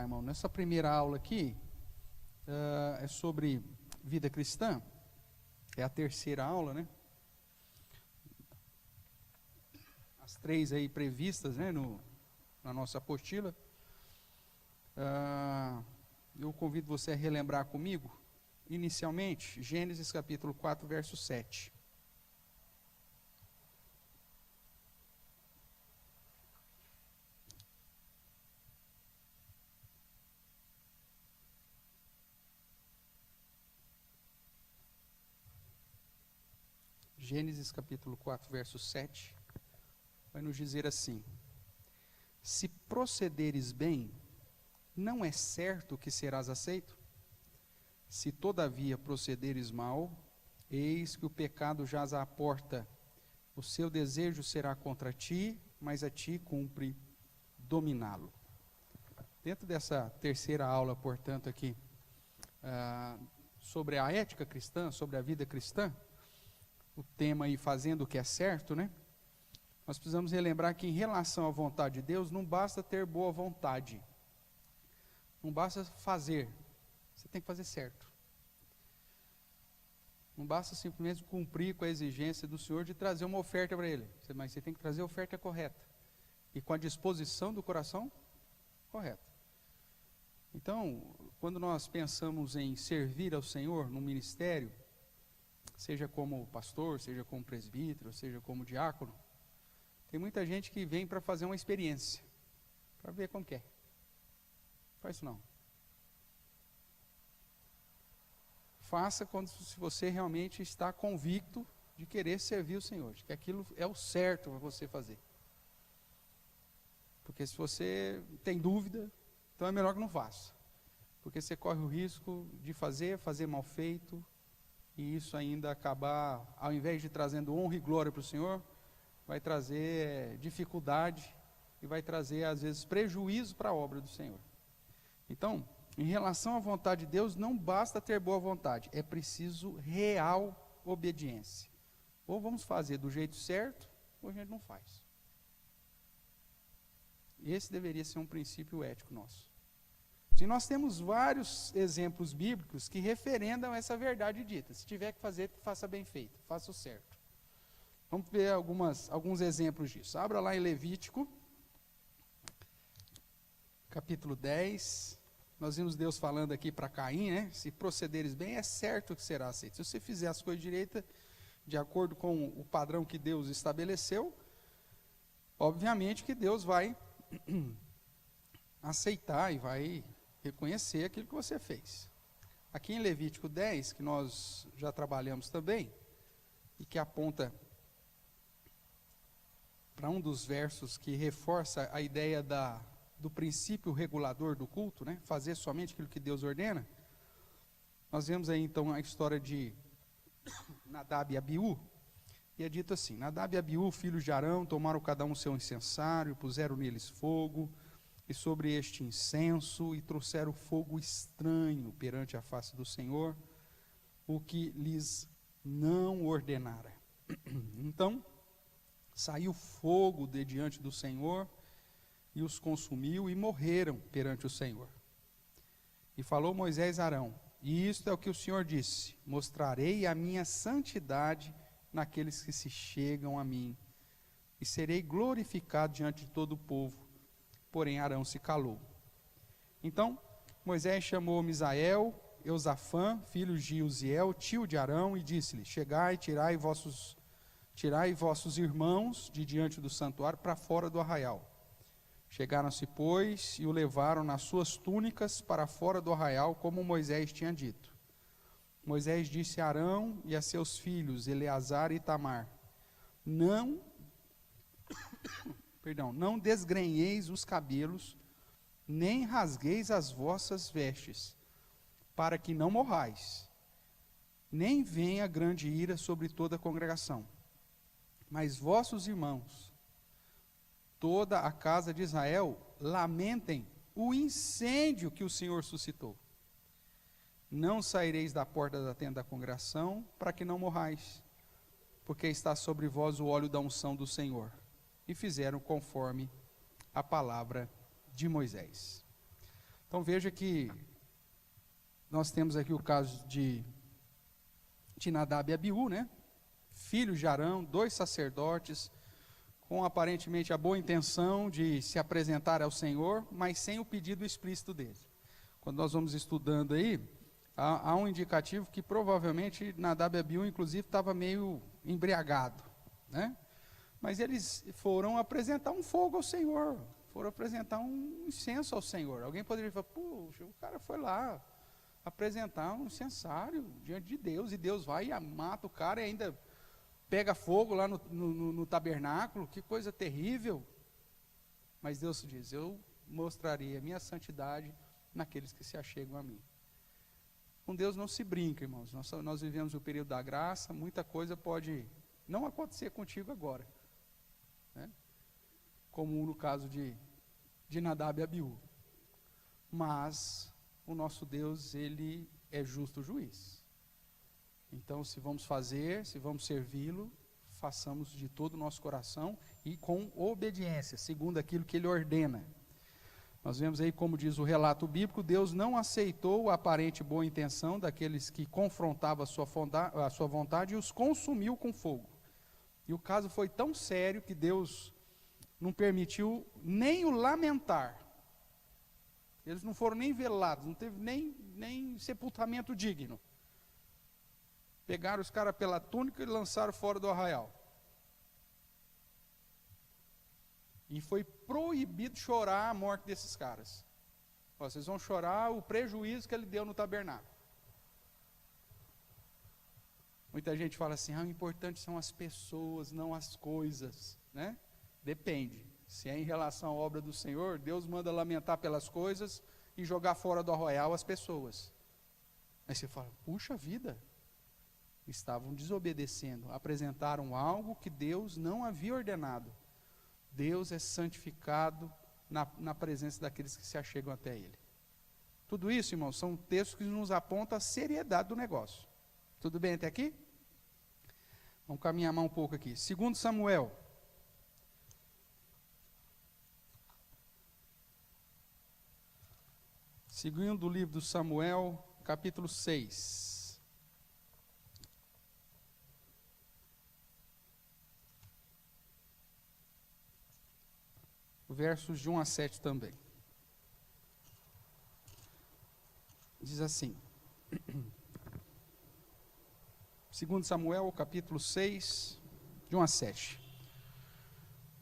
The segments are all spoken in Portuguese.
irmão. Nessa primeira aula aqui, é sobre vida cristã. É a terceira aula, né? As 3 aí previstas, né, na nossa apostila. Eu convido você a relembrar comigo, inicialmente, Gênesis capítulo 4, verso 7. Gênesis capítulo 4, verso 7, vai nos dizer assim: se procederes bem, não é certo que serás aceito? Se todavia procederes mal, eis que o pecado jaz à porta. O seu desejo será contra ti, mas a ti cumpre dominá-lo. Dentro dessa terceira aula, portanto, aqui, sobre a ética cristã, sobre a vida cristã, o tema aí, fazendo o que é certo, né? Nós precisamos relembrar que em relação à vontade de Deus, não basta ter boa vontade. Não basta fazer. Você tem que fazer certo. Não basta simplesmente cumprir com a exigência do Senhor de trazer uma oferta para Ele. Mas você tem que trazer a oferta correta. E com a disposição do coração correta. Então, quando nós pensamos em servir ao Senhor no ministério, seja como pastor, seja como presbítero, seja como diácono, tem muita gente que vem para fazer uma experiência, para ver como que é. Faz isso não. Faça se você realmente está convicto de querer servir o Senhor, de que aquilo é o certo para você fazer. Porque se você tem dúvida, então é melhor que não faça. Porque você corre o risco de fazer mal feito, e isso ainda acabar, ao invés de trazendo honra e glória para o Senhor, vai trazer dificuldade e vai trazer, às vezes, prejuízo para a obra do Senhor. Então, em relação à vontade de Deus, não basta ter boa vontade, é preciso real obediência. Ou vamos fazer do jeito certo, ou a gente não faz. Esse deveria ser um princípio ético nosso. E nós temos vários exemplos bíblicos que referendam essa verdade dita. Se tiver que fazer, faça bem feito, faça o certo. Vamos ver alguns exemplos disso. Abra lá em Levítico, capítulo 10. Nós vimos Deus falando aqui para Caim, né? Se procederes bem, é certo que será aceito. Se você fizer as coisas direitas, de acordo com o padrão que Deus estabeleceu, obviamente que Deus vai aceitar e vai reconhecer aquilo que você fez. Aqui em Levítico 10, que nós já trabalhamos também, e que aponta para um dos versos que reforça a ideia do princípio regulador do culto, né? Fazer somente aquilo que Deus ordena. Nós vemos aí então a história de Nadab e Abiú, e é dito assim: Nadab e Abiú, filhos de Arão, tomaram cada um seu incensário, puseram neles fogo, e sobre este incenso, e trouxeram fogo estranho perante a face do Senhor, o que lhes não ordenara. Então, saiu fogo de diante do Senhor, e os consumiu, e morreram perante o Senhor. E falou Moisés a Arão: e isto é o que o Senhor disse: mostrarei a minha santidade naqueles que se chegam a mim, e serei glorificado diante de todo o povo. Porém Arão se calou. Então Moisés chamou Misael, Eusafã, filhos de Uziel, tio de Arão, e disse-lhe: chegai, tirai vossos irmãos de diante do santuário para fora do arraial. Chegaram-se, pois, e o levaram nas suas túnicas para fora do arraial, como Moisés tinha dito. Moisés disse a Arão e a seus filhos, Eleazar e Itamar: não desgrenheis os cabelos, nem rasgueis as vossas vestes, para que não morrais, nem venha grande ira sobre toda a congregação. Mas vossos irmãos, toda a casa de Israel, lamentem o incêndio que o Senhor suscitou. Não saireis da porta da tenda da congregação, para que não morrais, porque está sobre vós o óleo da unção do Senhor. E fizeram conforme a palavra de Moisés. Então Então veja que nós temos aqui o caso de Nadab e Abiú, né? Filhos de Arão, 2 sacerdotes, com aparentemente a boa intenção de se apresentar ao Senhor, mas sem o pedido explícito dele. Quando nós vamos estudando aí, há um indicativo que provavelmente Nadab e Abiú, inclusive, estava meio embriagado, né? Mas eles foram apresentar um fogo ao Senhor, foram apresentar um incenso ao Senhor. Alguém poderia falar, puxa, o cara foi lá apresentar um incensário diante de Deus, e Deus vai e mata o cara e ainda pega fogo lá no tabernáculo, que coisa terrível. Mas Deus diz, eu mostrarei a minha santidade naqueles que se achegam a mim. Com Deus não se brinca, irmãos. Nós vivemos o período da graça, muita coisa pode não acontecer contigo agora, né? Como no caso de Nadab e Abiú. Mas o nosso Deus, Ele é justo juiz. Então, se vamos fazer, se vamos servi-lo, façamos de todo o nosso coração e com obediência, segundo aquilo que Ele ordena. Nós vemos aí, como diz o relato bíblico, Deus não aceitou a aparente boa intenção daqueles que confrontavam a sua vontade e os consumiu com fogo. E o caso foi tão sério que Deus não permitiu nem o lamentar. Eles não foram nem velados, não teve nem sepultamento digno. Pegaram os caras pela túnica e lançaram fora do arraial. E foi proibido chorar a morte desses caras. Ó, vocês vão chorar o prejuízo que ele deu no tabernáculo. Muita gente fala assim, o importante são as pessoas, não as coisas, né? Depende. Se é em relação à obra do Senhor, Deus manda lamentar pelas coisas e jogar fora do arraial as pessoas. Aí você fala, puxa vida, estavam desobedecendo, apresentaram algo que Deus não havia ordenado. Deus é santificado na presença daqueles que se achegam até Ele. Tudo isso, irmãos, são textos que nos apontam a seriedade do negócio. Tudo bem até aqui? Vamos caminhar mais um pouco aqui. 2 Samuel. Segundo o livro do Samuel, capítulo 6. Versos de 1 a 7 também. Diz assim. 2 Samuel, capítulo 6, de 1 a 7.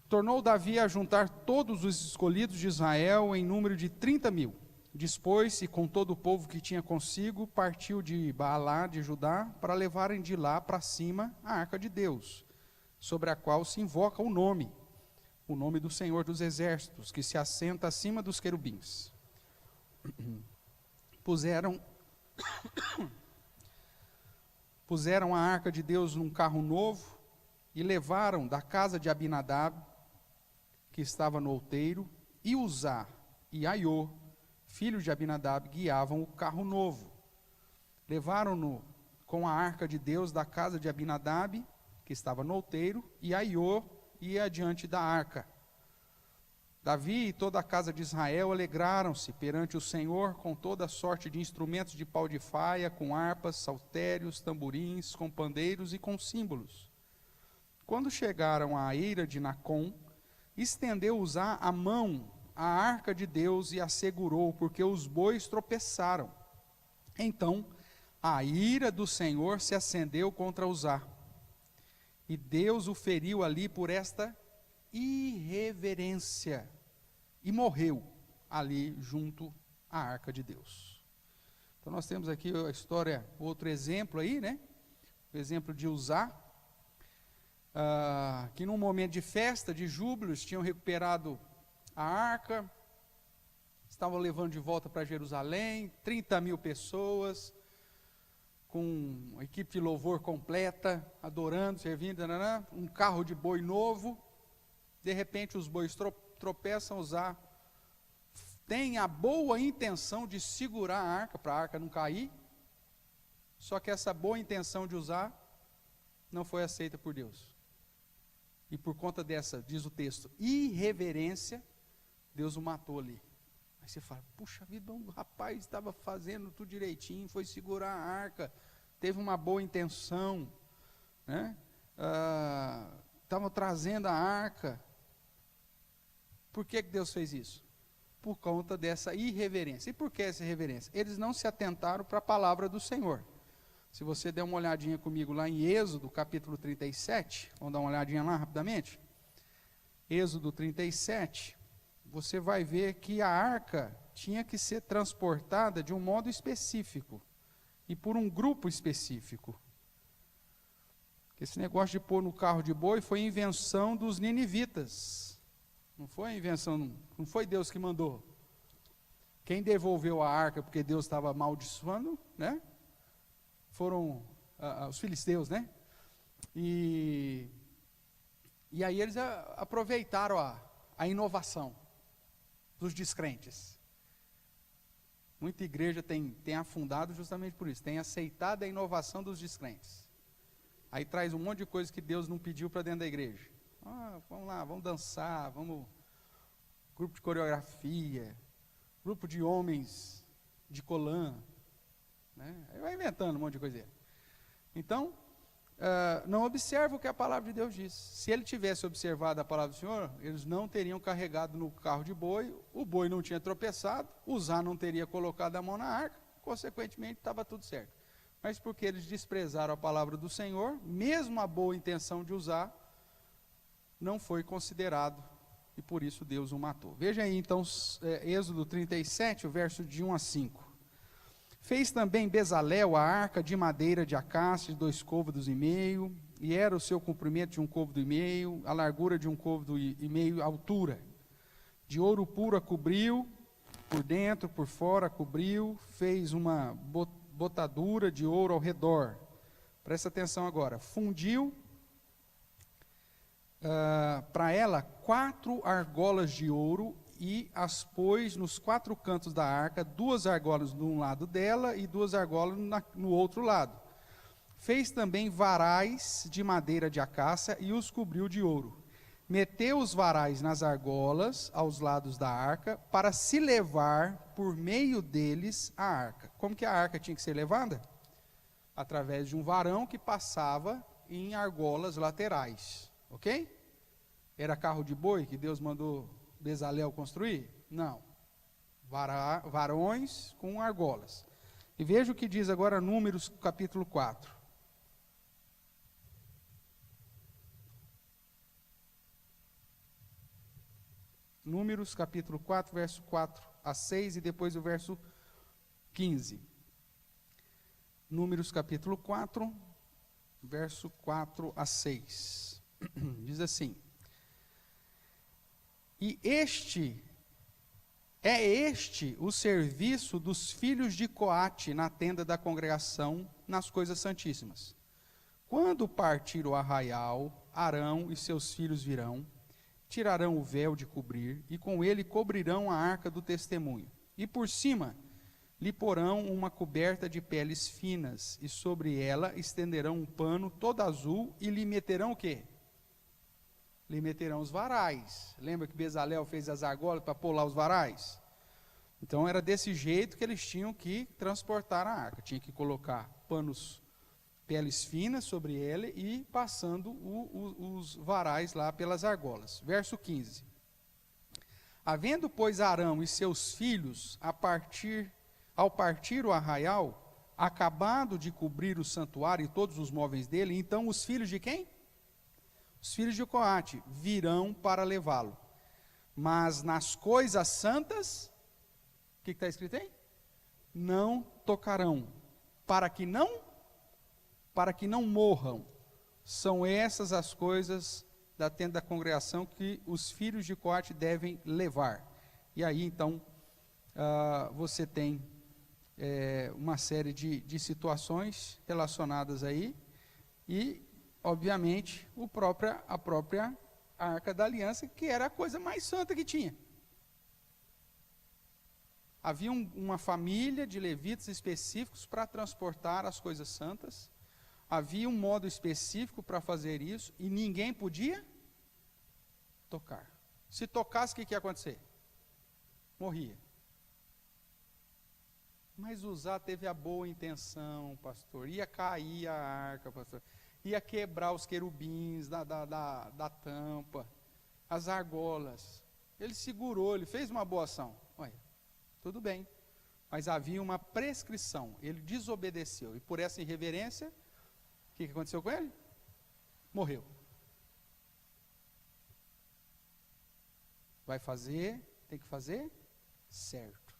Tornou Davi a juntar todos os escolhidos de Israel em número de 30.000. Dispôs-se com todo o povo que tinha consigo, partiu de Baalá de Judá, para levarem de lá para cima a arca de Deus, sobre a qual se invoca o nome do Senhor dos Exércitos, que se assenta acima dos querubins. Puseram a arca de Deus num carro novo e levaram da casa de Abinadab, que estava no outeiro, e Uzá e Aiô, filhos de Abinadab, guiavam o carro novo. Levaram-no com a arca de Deus da casa de Abinadab, que estava no outeiro, e Aiô ia adiante da arca. Davi e toda a casa de Israel alegraram-se perante o Senhor com toda sorte de instrumentos de pau de faia, com harpas, saltérios, tamborins, com pandeiros e com símbolos. Quando chegaram à eira de Nacon, estendeu Uzá a mão à arca de Deus e a segurou, porque os bois tropeçaram. Então a ira do Senhor se acendeu contra Uzá, e Deus o feriu ali por esta irreverência, e morreu ali junto à arca de Deus. Então nós temos aqui a história, outro exemplo aí, né? O exemplo de Uzá, que num momento de festa, de júbilo, eles tinham recuperado a arca, estavam levando de volta para Jerusalém, 30.000 pessoas, com uma equipe de louvor completa, adorando, servindo, um carro de boi novo. De repente os bois tropeçam, Uzá tem a boa intenção de segurar a arca, para a arca não cair, só que essa boa intenção de Uzá não foi aceita por Deus. E por conta dessa, diz o texto, irreverência, Deus o matou ali. Aí você fala, puxa vida, o rapaz estava fazendo tudo direitinho, foi segurar a arca, teve uma boa intenção, né? Estavam trazendo a arca. Por que Deus fez isso? Por conta dessa irreverência. E por que essa irreverência? Eles não se atentaram para a palavra do Senhor. Se você der uma olhadinha comigo lá em Êxodo, capítulo 37, vamos dar uma olhadinha lá rapidamente. Êxodo 37, você vai ver que a arca tinha que ser transportada de um modo específico e por um grupo específico. Esse negócio de pôr no carro de boi foi invenção dos ninivitas. Não foi invenção, não foi Deus que mandou. Quem devolveu a arca porque Deus estava amaldiçoando, né? Foram os filisteus, né? E aí eles aproveitaram a inovação dos descrentes. Muita igreja tem afundado justamente por isso, tem aceitado a inovação dos descrentes. Aí traz um monte de coisa que Deus não pediu para dentro da igreja. Vamos lá, vamos dançar, grupo de coreografia, grupo de homens de colã, né? Aí vai inventando um monte de coisa. Então, não observa o que a palavra de Deus diz. Se ele tivesse observado a palavra do Senhor, eles não teriam carregado no carro de boi, o boi não tinha tropeçado, Uzá não teria colocado a mão na arca, consequentemente estava tudo certo. Mas porque eles desprezaram a palavra do Senhor, mesmo a boa intenção de Uzá, não foi considerado, e por isso Deus o matou. Veja aí então, Êxodo 37, o verso de 1 a 5. Fez também Bezalel a arca de madeira de acácia de 2 côvados e meio, e era o seu comprimento de 1 côvado e meio, a largura de 1 côvado e meio, a altura. De ouro puro a cobriu, por dentro, por fora a cobriu, fez uma botadura de ouro ao redor. Presta atenção agora. Fundiu para ela 4 argolas de ouro e as pôs nos 4 cantos da arca, 2 argolas de um lado dela e 2 argolas no outro lado. Fez também varais de madeira de acácia e os cobriu de ouro. Meteu os varais nas argolas aos lados da arca para se levar por meio deles a arca. Como que a arca tinha que ser levada? Através de um varão que passava em argolas laterais. Ok? Era carro de boi que Deus mandou Bezalel construir? Não. Varões com argolas. E veja o que diz agora Números capítulo 4. Números capítulo 4, verso 4 a 6 e depois o verso 15. Números capítulo 4, verso 4 a 6. Diz assim: E este o serviço dos filhos de Coate na tenda da congregação, nas coisas santíssimas. Quando partir o arraial, Arão e seus filhos virão, tirarão o véu de cobrir, e com ele cobrirão a arca do testemunho. E por cima lhe porão uma coberta de peles finas, e sobre ela estenderão um pano todo azul, e lhe meterão o quê? Lhe meterão os varais. Lembra que Bezalel fez as argolas para pôr lá os varais? Então era desse jeito que eles tinham que transportar a arca. Tinha que colocar peles finas sobre ele e passando os varais lá pelas argolas. Verso 15. Havendo, pois, Arão e seus filhos, ao partir o arraial, acabado de cobrir o santuário e todos os móveis dele, então os filhos de quem? Os filhos de Coate virão para levá-lo. Mas nas coisas santas, o que está escrito aí? Não tocarão, para que não morram. São essas as coisas da tenda da congregação que os filhos de Coate devem levar. E aí então você tem uma série de situações relacionadas aí, e obviamente a própria Arca da Aliança, que era a coisa mais santa que tinha. Havia uma família de levitas específicos para transportar as coisas santas. Havia um modo específico para fazer isso, e ninguém podia tocar. Se tocasse, o que ia acontecer? Morria. Mas Uzá teve a boa intenção, pastor. Ia cair a arca, pastor. Ia quebrar os querubins da tampa, as argolas. Ele segurou, ele fez uma boa ação. Olha, tudo bem. Mas havia uma prescrição. Ele desobedeceu. E por essa irreverência, o que aconteceu com ele? Morreu. Vai fazer, tem que fazer certo.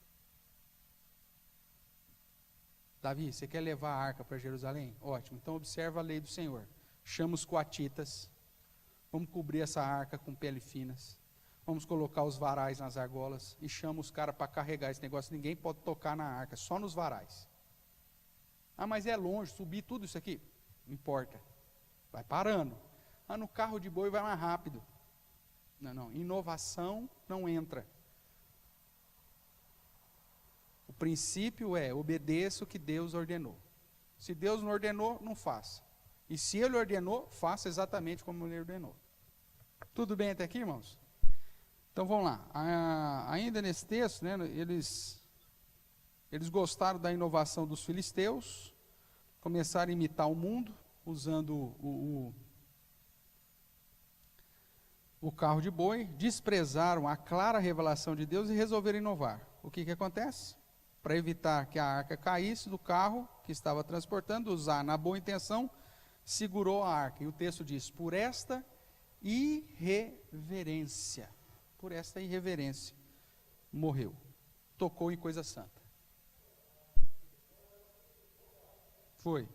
Davi, você quer levar a arca para Jerusalém? Ótimo, então observa a lei do Senhor. Chama os coatitas, vamos cobrir essa arca com pele finas, vamos colocar os varais nas argolas e chama os caras para carregar esse negócio. Ninguém pode tocar na arca, só nos varais. Ah, mas é longe, subir tudo isso aqui? Não importa, vai parando. Ah, no carro de boi vai mais rápido. Não, inovação não entra. O princípio é, obedeça o que Deus ordenou. Se Deus não ordenou, não faça. E se Ele ordenou, faça exatamente como Ele ordenou. Tudo bem até aqui, irmãos? Então vamos lá. Ainda nesse texto, né, eles gostaram da inovação dos filisteus, começaram a imitar o mundo, usando o carro de boi, desprezaram a clara revelação de Deus e resolveram inovar. O que acontece? Para evitar que a arca caísse do carro que estava transportando, Uzá, na boa intenção, segurou a arca. E o texto diz, por esta irreverência, morreu. Tocou em coisa santa. Foi.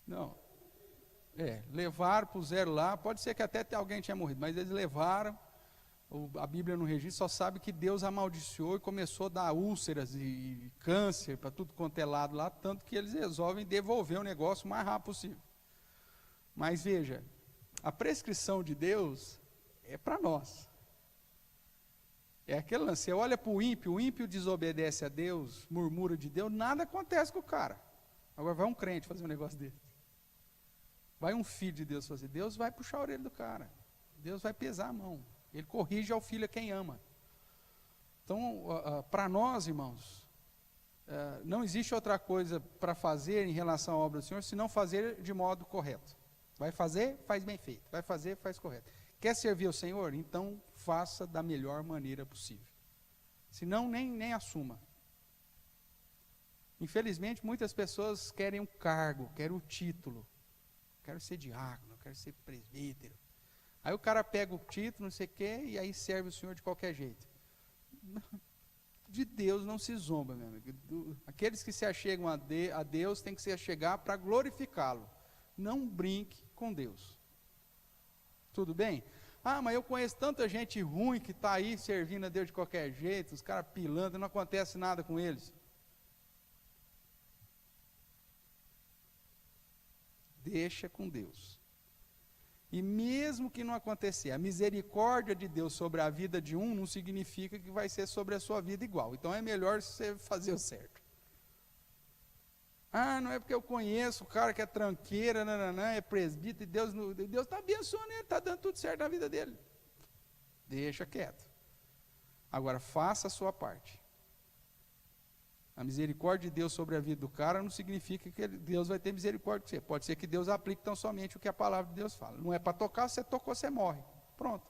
Não. Levaram, puseram lá, pode ser que até alguém tinha morrido, mas eles levaram, a Bíblia não registra, só sabe que Deus amaldiçoou e começou a dar úlceras e câncer para tudo quanto é lado lá, tanto que eles resolvem devolver o negócio o mais rápido possível. Mas veja, a prescrição de Deus é para nós. É aquele lance, você olha para o ímpio desobedece a Deus, murmura de Deus, nada acontece com o cara. Agora vai um crente fazer um negócio desse. Vai um filho de Deus fazer, Deus vai puxar a orelha do cara, Deus vai pesar a mão, Ele corrige ao filho a quem ama. Então, para nós, irmãos, não existe outra coisa para fazer em relação à obra do Senhor, senão fazer de modo correto. Vai fazer, faz bem feito, vai fazer, faz correto. Quer servir ao Senhor? Então, faça da melhor maneira possível. Senão, nem assuma. Infelizmente, muitas pessoas querem um cargo, querem o título. Quero ser diácono, quero ser presbítero. Aí o cara pega o título, não sei o quê, e aí serve o Senhor de qualquer jeito. De Deus não se zomba, meu amigo. Aqueles que se achegam a Deus têm que se achegar para glorificá-lo. Não brinque com Deus. Tudo bem? Ah, mas eu conheço tanta gente ruim que está aí servindo a Deus de qualquer jeito, os caras pilando, não acontece nada com eles. Deixa com Deus. E mesmo que não acontecer, a misericórdia de Deus sobre a vida de um não significa que vai ser sobre a sua vida igual. Então é melhor você fazer o certo. Ah, não é porque eu conheço o cara que é tranqueira, é presbítero, e Deus está abençoando ele, está dando tudo certo na vida dele. Deixa quieto. Agora, faça a sua parte. A misericórdia de Deus sobre a vida do cara não significa que Deus vai ter misericórdia com você. Pode ser que Deus aplique tão somente o que a palavra de Deus fala. Não é para tocar, você tocou, você morre. Pronto.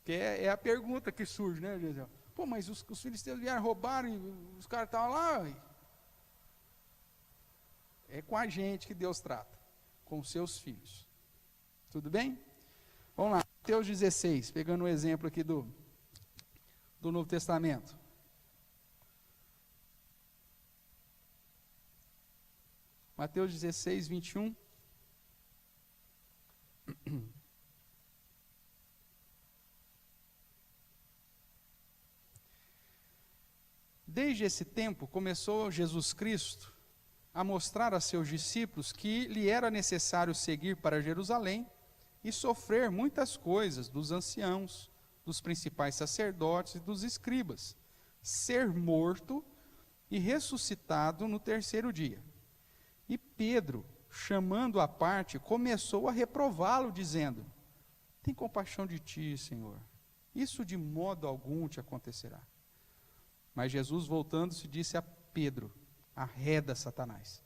Que é a pergunta que surge, né, Jesus? Pô, mas os filisteus vieram, roubaram, e os caras estavam lá. É com a gente que Deus trata, com os seus filhos. Tudo bem? Vamos lá, Mateus 16, pegando um exemplo aqui do Novo Testamento. Mateus 16, 21. Desde esse tempo, começou Jesus Cristo a mostrar a seus discípulos que lhe era necessário seguir para Jerusalém e sofrer muitas coisas dos anciãos, dos principais sacerdotes e dos escribas, ser morto e ressuscitado no terceiro dia. E Pedro, chamando à parte, começou a reprová-lo, dizendo: Tem compaixão de ti, Senhor. Isso de modo algum te acontecerá. Mas Jesus, voltando-se, disse a Pedro: arreda, Satanás.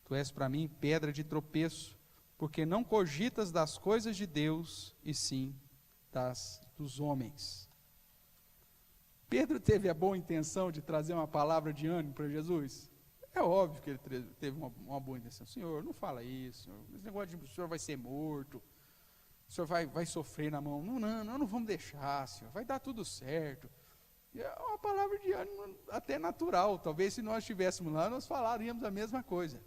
Tu és para mim pedra de tropeço, porque não cogitas das coisas de Deus, e sim dos homens. Pedro teve a boa intenção de trazer uma palavra de ânimo para Jesus? É óbvio que ele teve uma boa intenção. Senhor, não fala isso, Senhor. Esse negócio de o Senhor vai ser morto, o Senhor vai sofrer na mão. Não vamos deixar, Senhor, vai dar tudo certo. E é uma palavra de ânimo até natural. Talvez se nós estivéssemos lá, nós falaríamos a mesma coisa.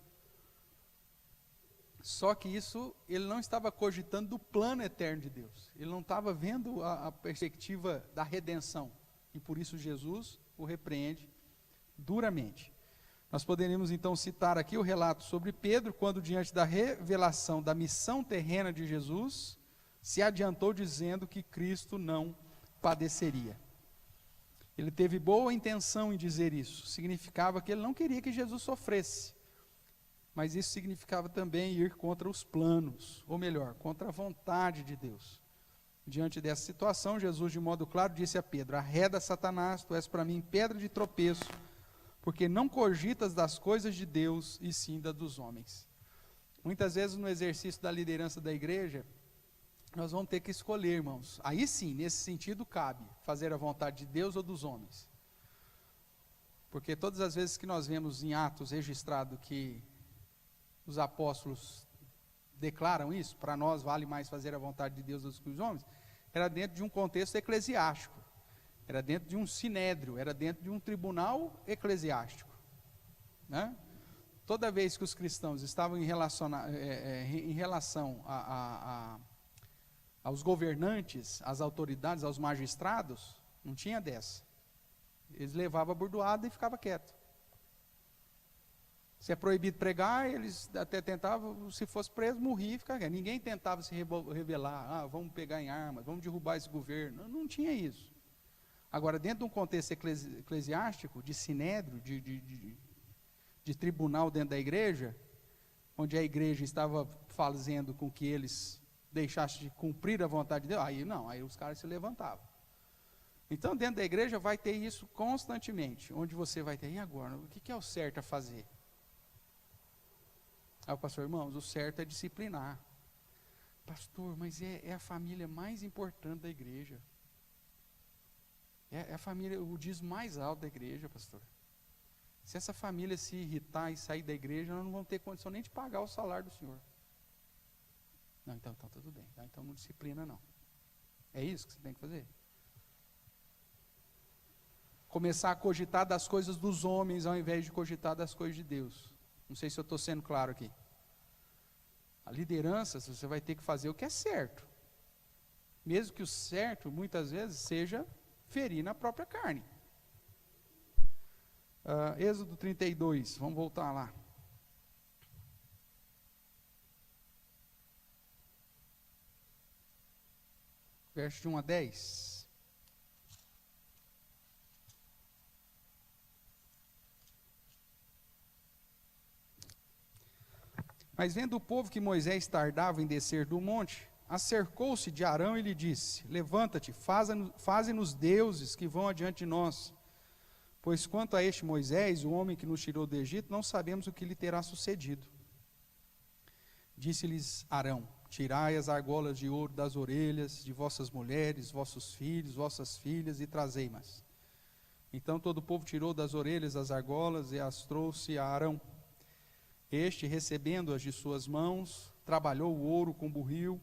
Só que isso, ele não estava cogitando do plano eterno de Deus. Ele não estava vendo a perspectiva da redenção. E por isso Jesus o repreende duramente. Nós poderíamos então citar aqui o relato sobre Pedro, quando diante da revelação da missão terrena de Jesus, se adiantou dizendo que Cristo não padeceria. Ele teve boa intenção em dizer isso. Significava que ele não queria que Jesus sofresse. Mas isso significava também ir contra os planos, ou melhor, contra a vontade de Deus. Diante dessa situação, Jesus, de modo claro, disse a Pedro: arreda, Satanás, tu és para mim pedra de tropeço, porque não cogitas das coisas de Deus, e sim das dos homens. Muitas vezes no exercício da liderança da igreja, nós vamos ter que escolher, irmãos. Aí sim, nesse sentido cabe fazer a vontade de Deus ou dos homens. Porque todas as vezes que nós vemos em Atos registrado que os apóstolos declaram isso, para nós vale mais fazer a vontade de Deus do que os homens, era dentro de um contexto eclesiástico, era dentro de um sinédrio, era dentro de um tribunal eclesiástico, né? Toda vez que os cristãos estavam em relação aos governantes, às autoridades, aos magistrados, não tinha dessa. Eles levavam a bordoada e ficavam quietos. Se é proibido pregar, eles até tentavam, se fosse preso, morria e ficava quieto. Ninguém tentava se rebelar, vamos pegar em armas, vamos derrubar esse governo. Não tinha isso. Agora, dentro de um contexto eclesiástico, de sinédrio, de tribunal dentro da igreja, onde a igreja estava fazendo com que eles deixassem de cumprir a vontade de Deus, aí os caras se levantavam. Então, dentro da igreja vai ter isso constantemente, onde você vai ter, e agora, o que é o certo a fazer? Aí o pastor, irmãos, o certo é disciplinar. Pastor, mas é a família mais importante da igreja. É a família, o dízimo mais alto da igreja, pastor. Se essa família se irritar e sair da igreja, nós não vamos ter condição nem de pagar o salário do senhor. Não, então tudo bem. Então não disciplina não. É isso que você tem que fazer. Começar a cogitar das coisas dos homens ao invés de cogitar das coisas de Deus. Não sei se eu estou sendo claro aqui. A liderança, você vai ter que fazer o que é certo. Mesmo que o certo, muitas vezes, seja ferir na própria carne. Êxodo 32, vamos voltar lá. Verso de 1 a 10. Mas vendo o povo que Moisés tardava em descer do monte, acercou-se de Arão e lhe disse: levanta-te, faze-nos deuses que vão adiante de nós. Pois quanto a este Moisés, o homem que nos tirou do Egito, não sabemos o que lhe terá sucedido. Disse-lhes Arão: tirai as argolas de ouro das orelhas de vossas mulheres, vossos filhos, vossas filhas, e trazei-mas. Então todo o povo tirou das orelhas as argolas e as trouxe a Arão. Este, recebendo-as de suas mãos, trabalhou o ouro com burril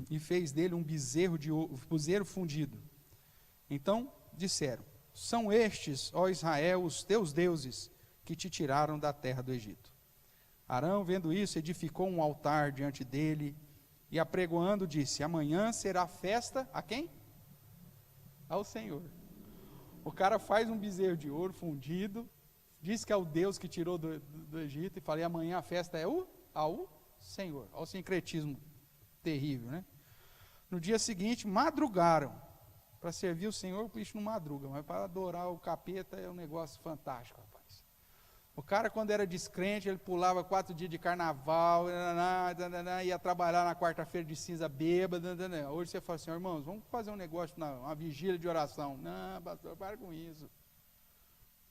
e fez dele um bezerro fundido. Então disseram: são estes, ó Israel, os teus deuses que te tiraram da terra do Egito. Arão, vendo isso, edificou um altar diante dele e, apregoando, disse: amanhã será festa a quem? Ao Senhor. O cara faz um bezerro de ouro fundido, diz que é o Deus que tirou do Egito, e fala: e amanhã a festa é ao Senhor. Olha o sincretismo terrível, né? No dia seguinte, madrugaram. Para servir o Senhor, o bicho não madruga, mas para adorar o capeta é um negócio fantástico, rapaz. O cara, quando era descrente, ele pulava 4 dias de carnaval, ia trabalhar na quarta-feira de cinza bêbado. Hoje você fala assim, irmãos, vamos fazer um negócio, uma vigília de oração. Não, pastor, para com isso.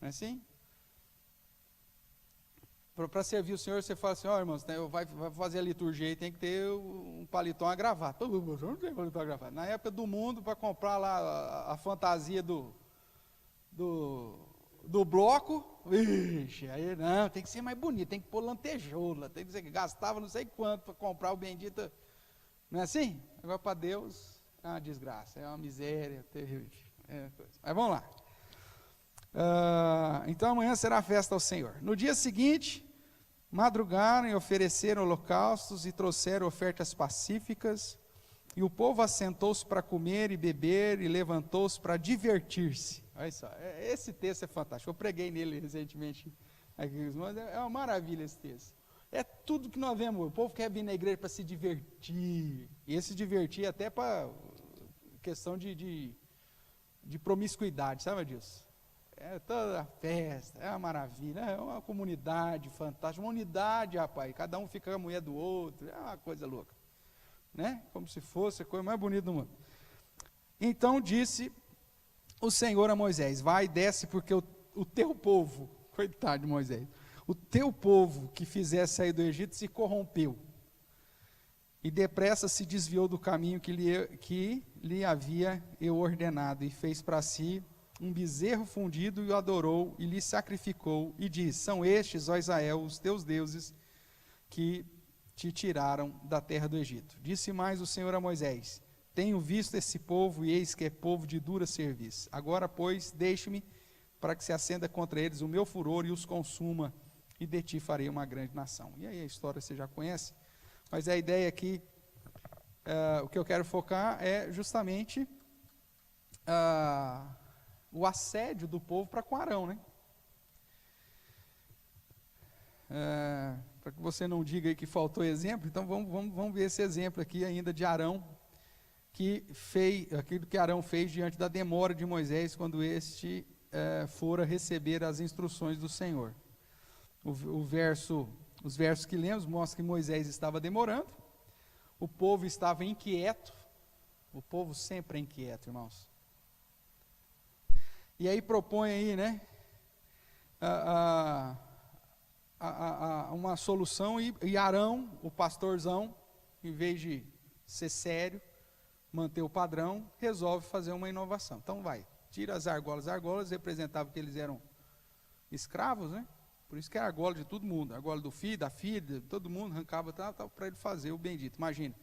Não é assim? Para servir o Senhor, você fala assim, irmãos, vai fazer a liturgia e tem que ter um paletó, uma gravata. Não tem paletó, uma gravata. Na época do mundo, para comprar lá a fantasia do bloco, vixe, aí não, tem que ser mais bonito, tem que pôr lantejoula, tem que ser, gastava não sei quanto para comprar o bendito, não é assim? Agora para Deus é uma desgraça, é uma miséria terrível. Mas vamos lá. Então amanhã será a festa ao Senhor. No dia seguinte, madrugaram e ofereceram holocaustos e trouxeram ofertas pacíficas, e o povo assentou-se para comer e beber e levantou-se para divertir-se. Olha só, esse texto é fantástico, eu preguei nele recentemente aqui, mas é uma maravilha esse texto. É tudo que nós vemos, o povo quer vir na igreja para se divertir, e esse divertir até para questão de promiscuidade, sabe disso? É toda a festa, é uma maravilha, é uma comunidade fantástica, uma unidade, rapaz, cada um fica com a mulher do outro, é uma coisa louca, né? Como se fosse a coisa mais bonita do mundo. Então disse o Senhor a Moisés, vai e desce, porque o teu povo, coitado de Moisés, o teu povo que fizesse sair do Egito se corrompeu, e depressa se desviou do caminho que lhe havia eu ordenado, e fez para si um bezerro fundido, e o adorou, e lhe sacrificou, e diz, são estes, ó Israel, os teus deuses, que te tiraram da terra do Egito. Disse mais o Senhor a Moisés, tenho visto esse povo, e eis que é povo de dura serviço. Agora, pois, deixe-me, para que se acenda contra eles o meu furor, e os consuma, e de ti farei uma grande nação. E aí a história você já conhece, mas a ideia aqui, o que eu quero focar é justamente o assédio do povo para com Arão, né? Para que você não diga aí que faltou exemplo, então vamos ver esse exemplo aqui ainda de Arão, que fez aquilo que Arão fez diante da demora de Moisés, quando este fora receber as instruções do Senhor. Os versos que lemos mostram que Moisés estava demorando, o povo estava inquieto, o povo sempre é inquieto, irmãos. E aí propõe aí, né, uma solução, e Arão, o pastorzão, em vez de ser sério, manter o padrão, resolve fazer uma inovação. Então tira as argolas representavam que eles eram escravos, né? Por isso que é a argola de todo mundo, a argola do filho, da filha, de todo mundo, arrancava para ele fazer o bendito. Imagina,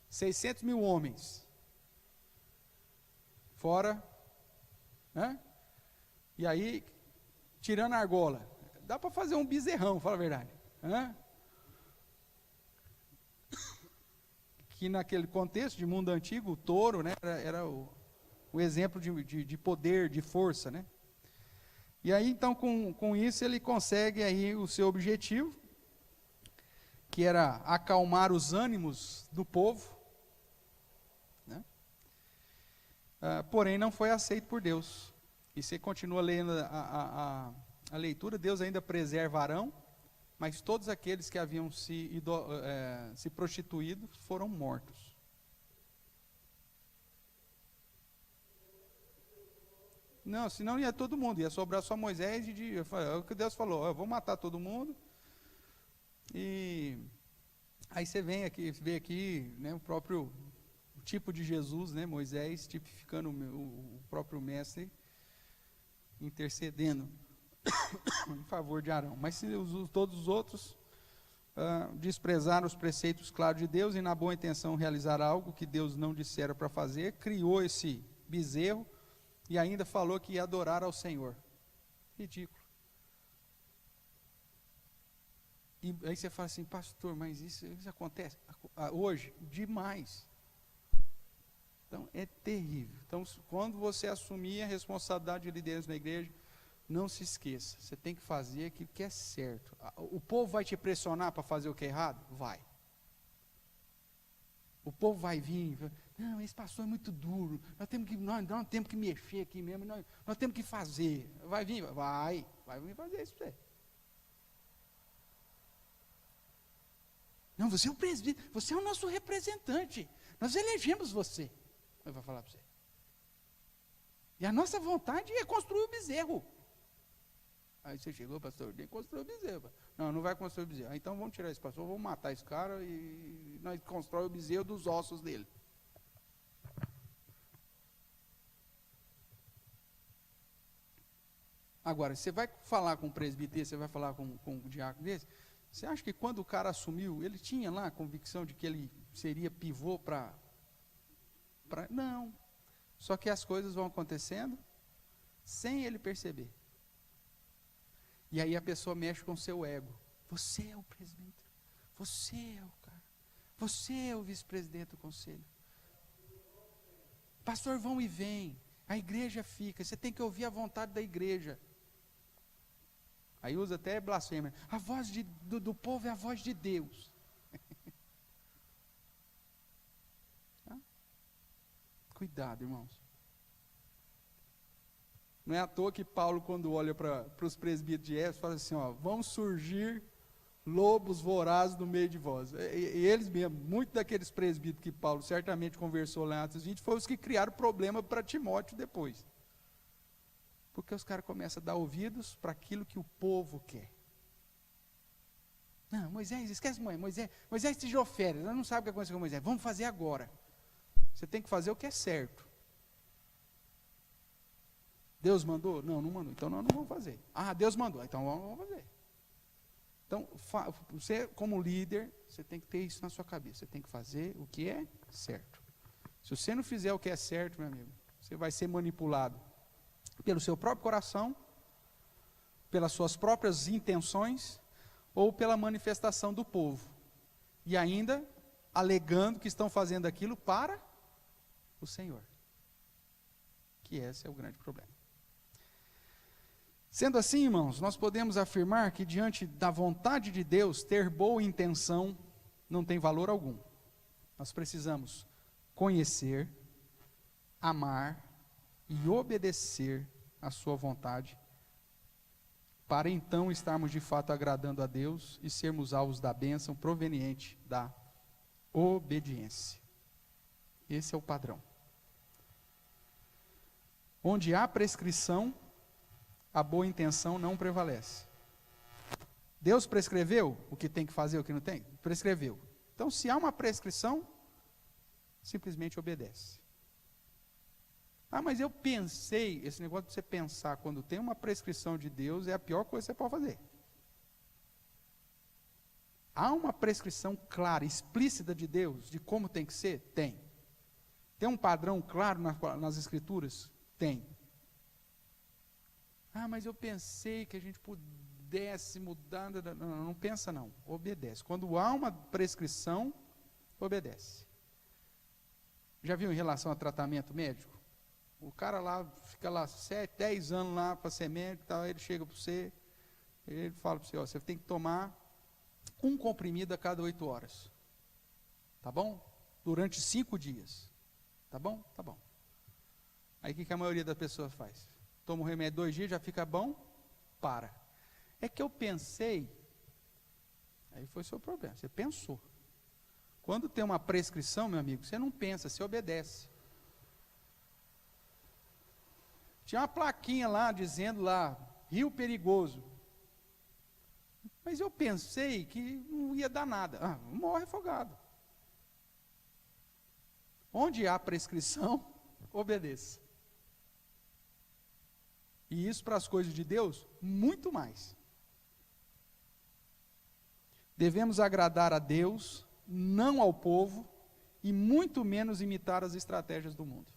600 mil homens, fora, né? E aí, tirando a argola, dá para fazer um bezerrão, fala a verdade, né? Que naquele contexto de mundo antigo, o touro, né, era o exemplo de poder, de força, né? E aí, então, com isso, ele consegue aí o seu objetivo, que era acalmar os ânimos do povo, né? Porém, não foi aceito por Deus. E você continua lendo a leitura, Deus ainda preserva Arão, mas todos aqueles que haviam se prostituído foram mortos. Não, senão ia todo mundo, ia sobrar só Moisés, é o que Deus falou, eu vou matar todo mundo. E aí você vê aqui, né, o próprio tipo de Jesus, né, Moisés, tipificando o próprio mestre, intercedendo em favor de Arão. Mas se todos os outros desprezaram os preceitos claros de Deus, e na boa intenção realizaram algo que Deus não dissera para fazer, criou esse bezerro, e ainda falou que ia adorar ao Senhor. Ridículo. E aí você fala assim, pastor, mas isso acontece hoje? Demais. Então, é terrível. Então, quando você assumir a responsabilidade de liderança na igreja, não se esqueça, você tem que fazer aquilo que é certo. O povo vai te pressionar para fazer o que é errado? Vai. O povo vai vir, não, esse pastor é muito duro, nós temos que mexer aqui mesmo, nós temos que fazer. Vai vir fazer isso para você. Não, você é o presbítero, você é o nosso representante. Nós elegemos você. Eu vou falar para você. E a nossa vontade é construir o bezerro. Aí você chegou, pastor, tem que construir o bezerro. Não, não vai construir o bezerro. Ah, então vamos tirar esse pastor, vamos matar esse cara e nós constrói o bezerro dos ossos dele. Agora, você vai falar com um presbítero, você vai falar com um diácono desse, você acha que quando o cara assumiu, ele tinha lá a convicção de que ele seria pivô para... Não. Só que as coisas vão acontecendo sem ele perceber. E aí a pessoa mexe com o seu ego. Você é o presbítero. Você é o cara. Você é o vice-presidente do conselho. Pastor, vão e vem. A igreja fica. Você tem que ouvir a vontade da igreja. Aí usa até blasfêmia. A voz do povo é a voz de Deus. Cuidado, irmãos. Não é à toa que Paulo, quando olha para os presbíteros de Éfeso, fala assim, ó, vão surgir lobos vorazes no meio de vós. E eles mesmo, muitos daqueles presbíteros que Paulo certamente conversou lá em Atos 20, foram os que criaram problema para Timóteo depois. Porque os caras começam a dar ouvidos para aquilo que o povo quer. Não, Moisés, esquece Moisés tirou férias, ela não sabe o que aconteceu com Moisés, vamos fazer agora. Você tem que fazer o que é certo. Deus mandou? Não, não mandou. Então nós não vamos fazer. Ah, Deus mandou. Então vamos fazer. Então, você como líder, você tem que ter isso na sua cabeça. Você tem que fazer o que é certo. Se você não fizer o que é certo, meu amigo, você vai ser manipulado pelo seu próprio coração, pelas suas próprias intenções, ou pela manifestação do povo. E ainda alegando que estão fazendo aquilo para o Senhor. Que esse é o grande problema. Sendo assim, irmãos, nós podemos afirmar que diante da vontade de Deus, ter boa intenção não tem valor algum. Nós precisamos conhecer, amar e obedecer a sua vontade, para então estarmos de fato agradando a Deus e sermos alvos da bênção proveniente da obediência. Esse é o padrão. Onde há prescrição, a boa intenção não prevalece. Deus prescreveu o que tem que fazer, o que não tem? Prescreveu. Então, se há uma prescrição, simplesmente obedece. Ah, mas eu pensei, esse negócio de você pensar quando tem uma prescrição de Deus é a pior coisa que você pode fazer. Há uma prescrição clara, explícita de Deus, de como tem que ser? Tem. Tem um padrão claro nas Escrituras? Tem. Ah, mas eu pensei que a gente pudesse mudar. Não, não pensa não, obedece. Quando há uma prescrição, obedece. Já viu em relação a tratamento médico? O cara lá, fica lá 7, 10 anos lá para ser médico, tal, ele chega para você, ele fala para você, ó, você tem que tomar um comprimido a cada 8 horas. Tá bom? Durante 5 dias. Tá bom? Tá bom. Aí o que a maioria das pessoas faz? Toma o remédio 2 dias, já fica bom, para. É que eu pensei, aí foi o seu problema, você pensou. Quando tem uma prescrição, meu amigo, você não pensa, você obedece. Tinha uma plaquinha lá, dizendo lá, rio perigoso. Mas eu pensei que não ia dar nada. Ah, morre afogado. Onde há prescrição, obedeça. E isso para as coisas de Deus, muito mais. Devemos agradar a Deus, não ao povo, e muito menos imitar as estratégias do mundo.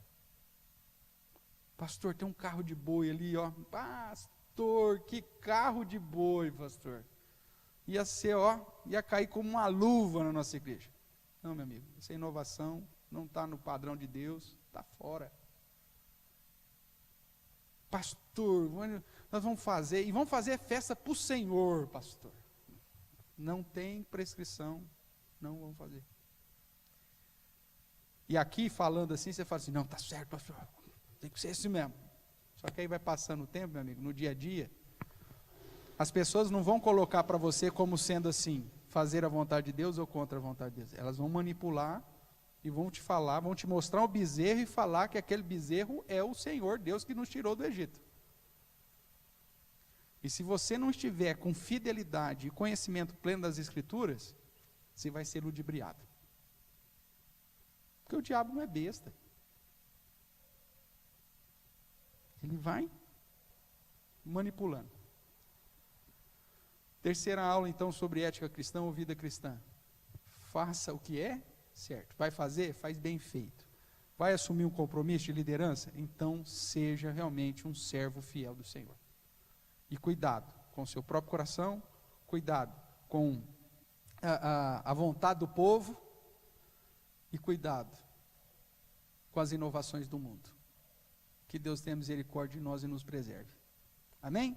Pastor, tem um carro de boi ali, ó. Pastor, que carro de boi, pastor. Ia ser, ó, ia cair como uma luva na nossa igreja. Não, meu amigo, essa inovação não está no padrão de Deus, está fora. Pastor, nós vamos fazer, e vamos fazer festa para o Senhor, pastor. Não tem prescrição, não vamos fazer. E aqui, falando assim, você fala assim, não, está certo, pastor, tem que ser assim mesmo. Só que aí vai passando o tempo, meu amigo, no dia a dia, as pessoas não vão colocar para você como sendo assim, fazer a vontade de Deus ou contra a vontade de Deus. Elas vão manipular e vão te falar, vão te mostrar um bezerro e falar que aquele bezerro é o Senhor Deus que nos tirou do Egito. E se você não estiver com fidelidade e conhecimento pleno das Escrituras, você vai ser ludibriado. Porque o diabo não é besta. Ele vai manipulando. Terceira aula, então, sobre ética cristã ou vida cristã. Faça o que é certo. Vai fazer? Faz bem feito. Vai assumir um compromisso de liderança? Então, seja realmente um servo fiel do Senhor. E cuidado com o seu próprio coração, cuidado com a vontade do povo e cuidado com as inovações do mundo. Que Deus tenha misericórdia de nós e nos preserve. Amém?